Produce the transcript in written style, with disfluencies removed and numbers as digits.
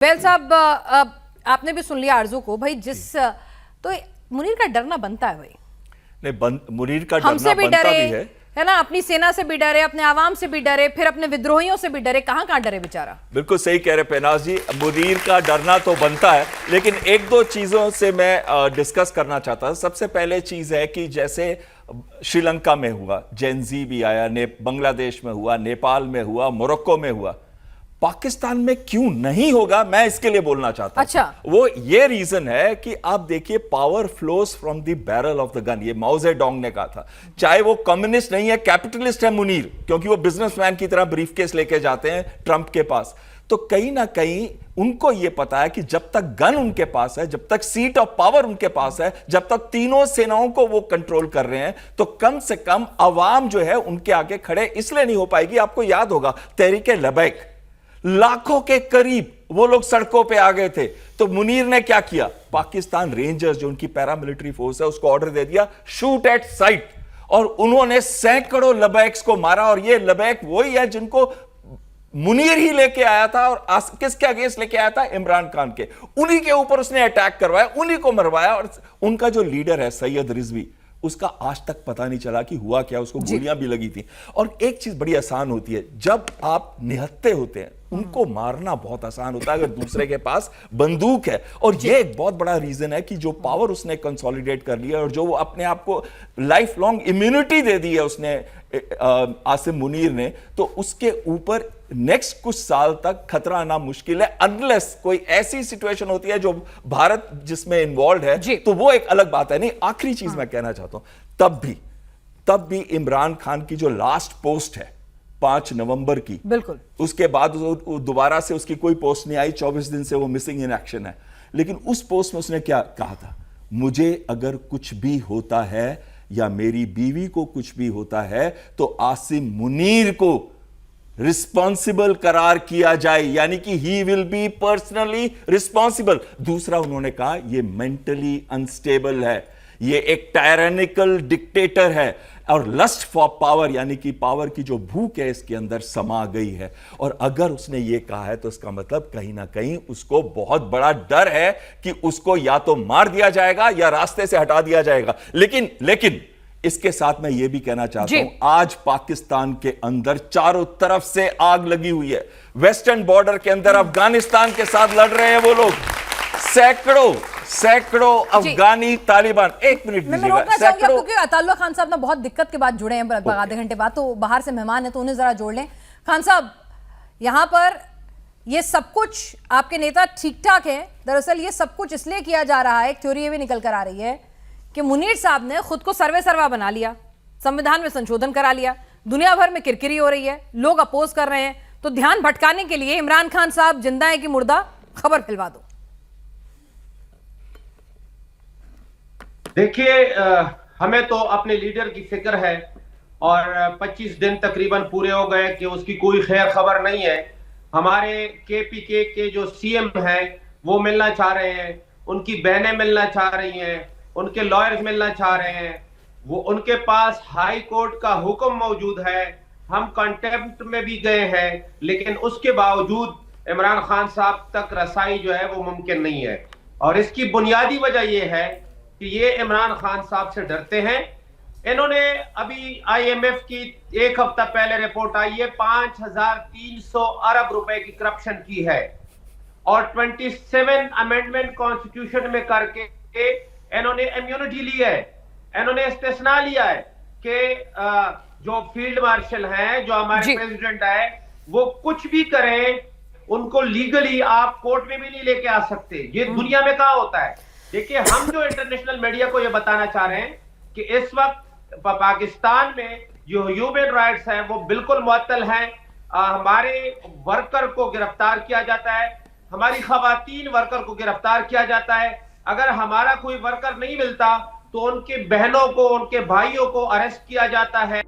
Well साहब, आपने भी सुन लिया आरजू को भाई, तो मुनीर का डरना बनता है भाई। नहीं, मुनीर का डरना हमसे भी बनता डरे भी है ना, अपनी सेना से भी डरे, अपने आवाम से भी डरे, फिर अपने विद्रोहियों से भी डरे। कहां कहां डरे बेचारा। बिल्कुल सही कह रहे पेनाज जी, मुनीर का डरना तो बनता है, लेकिन एक दो चीजों से मैं डिस्कस करना चाहता हूं। सबसे पहले चीज है कि जैसे श्रीलंका में हुआ, जेनजी भी आया, बांग्लादेश में हुआ, नेपाल में हुआ, मोरक्को में हुआ, पाकिस्तान में क्यों नहीं होगा, मैं इसके लिए बोलना चाहता हूं। अच्छा। वो ये रीजन है कि आप देखिए, power flows from the barrel of the gun, ये माओ जेडोंग ने कहा था। चाहे वो कम्युनिस्ट नहीं है, कैपिटलिस्ट है मुनीर, क्योंकि वो बिजनेसमैन की तरह ब्रीफकेस लेके जाते हैं ट्रंप के पास। तो कहीं ना कहीं उनको यह पता है कि जब तक गन उनके पास है, जब तक सीट ऑफ पावर उनके पास है, जब तक तीनों सेनाओं को वो कंट्रोल कर रहे हैं, तो कम से कम अवाम जो है उनके आगे खड़े इसलिए नहीं हो पाएगी। आपको याद होगा तहरीके लबैक, लाखों के करीब वो लोग सड़कों पे आ गए थे, तो मुनीर ने क्या किया, पाकिस्तान रेंजर्स जो उनकी पैरामिलिट्री फोर्स है उसको ऑर्डर दे दिया, शूट एट साइट, और उन्होंने सैकड़ों लबैक्स को मारा। और ये लबैक वही है जिनको मुनीर ही लेके आया था, और किसके अगेंस्ट लेके आया था, इमरान खान के। उन्हीं के ऊपर उसने अटैक करवाया, उन्हीं को मरवाया। और उनका जो लीडर है सैयद रिजवी, उसका आज तक पता नहीं चला कि हुआ क्या, उसको गोलियां भी लगी थी। और एक चीज बड़ी आसान होती है, जब आप निहत्थे होते हैं उनको मारना बहुत आसान होता है अगर दूसरे के पास बंदूक है। और ये एक बहुत बड़ा रीजन है कि जो पावर उसने कंसोलिडेट कर लिया और जो वो अपने आप को लाइफ लॉन्ग इम्यूनिटी दे दी है उसने, आसिम मुनीर ने, तो उसके ऊपर नेक्स्ट कुछ साल तक खतरा आना मुश्किल है, अनलेस कोई ऐसी सिचुएशन होती है जो भारत जिसमें इन्वॉल्व है, तो वो एक अलग बात है। नहीं, आखिरी चीज मैं कहना चाहता हूं, तब भी इमरान खान की जो लास्ट पोस्ट है 5 नवंबर की, बिल्कुल उसके बाद दोबारा से उसकी कोई पोस्ट नहीं आई, 24 दिन से वो मिसिंग इन एक्शन है। लेकिन उस पोस्ट में उसने क्या कहा था, मुझे अगर कुछ भी होता है या मेरी बीवी को कुछ भी होता है तो आसिम मुनीर को रिस्पॉन्सिबल करार किया जाए, यानी कि he will be personally responsible. दूसरा उन्होंने कहा ये मेंटली अनस्टेबल है, ये एक टायरेनिकल डिक्टेटर है, और लस्ट फॉर पावर, यानी कि पावर की जो भूख है इसके अंदर समा गई है। और अगर उसने ये कहा है तो इसका मतलब कहीं ना कहीं उसको बहुत बड़ा डर है कि उसको या तो मार दिया जाएगा या रास्ते से हटा दिया जाएगा। लेकिन इसके साथ मैं ये भी कहना चाहता हूं, आज पाकिस्तान के अंदर चारों तरफ से आग लगी हुई है। वेस्टर्न बॉर्डर के अंदर अफगानिस्तान के साथ लड़ रहे हैं वो लोग, सैकड़ों अफगानी तालिबान। एक मिनट दीजिएगा, क्योंकि अताउल्लाह खान साहब ना बहुत दिक्कत के बाद जुड़े हैं, आधे घंटे बाद, तो बाहर से मेहमान है तो उन्हें जरा जोड़ लें। खान साहब, यहां पर ये सब कुछ आपके नेता ठीक ठाक है, दरअसल ये सब कुछ इसलिए किया जा रहा है, एक थ्योरी ये भी निकल कर आ रही है कि मुनीर साहब ने खुद को सर्वा बना लिया, संविधान में संशोधन करा लिया, दुनिया भर में किरकिरी हो रही है, लोग अपोज कर रहे हैं, तो ध्यान भटकाने के लिए इमरान खान साहब जिंदा है कि मुर्दा, खबर फैलवा दो। देखिए, हमें तो अपने लीडर की फिक्र है, और 25 दिन तकरीबन पूरे हो गए कि उसकी कोई खैर खबर नहीं है। हमारे केपीके के जो सीएम हैं वो मिलना चाह रहे हैं, उनकी बहनें मिलना चाह रही हैं, उनके लॉयर्स मिलना चाह रहे हैं, वो उनके पास हाई कोर्ट का हुक्म मौजूद है, हम कंटेम्प्ट में भी गए हैं, लेकिन उसके बावजूद इमरान खान साहब तक रसाई जो है वो मुमकिन नहीं है। और इसकी बुनियादी वजह यह है कि ये इमरान खान साहब से डरते हैं। इन्होंने अभी आईएमएफ की एक हफ्ता पहले रिपोर्ट आई है, 5300 अरब रुपए की करप्शन की है, और 27 अमेंडमेंट कॉन्स्टिट्यूशन में करके इन्होंने इम्यूनिटी ली है, इन्होंने इस्तिस्ना लिया है कि जो फील्ड मार्शल हैं, जो हमारे प्रेसिडेंट है, वो कुछ भी करें उनको लीगली आप कोर्ट में भी नहीं लेके आ सकते। ये दुनिया में कहां होता है। देखिए, हम जो इंटरनेशनल मीडिया को ये बताना चाह रहे हैं कि इस वक्त पाकिस्तान में जो ह्यूमन राइट्स हैं वो बिल्कुल मुअत्तल हैं। हमारे वर्कर को गिरफ्तार किया जाता है, हमारी खवातीन वर्कर को गिरफ्तार किया जाता है। अगर हमारा कोई वर्कर नहीं मिलता तो उनके बहनों को, उनके भाइयों को अरेस्ट किया जाता है।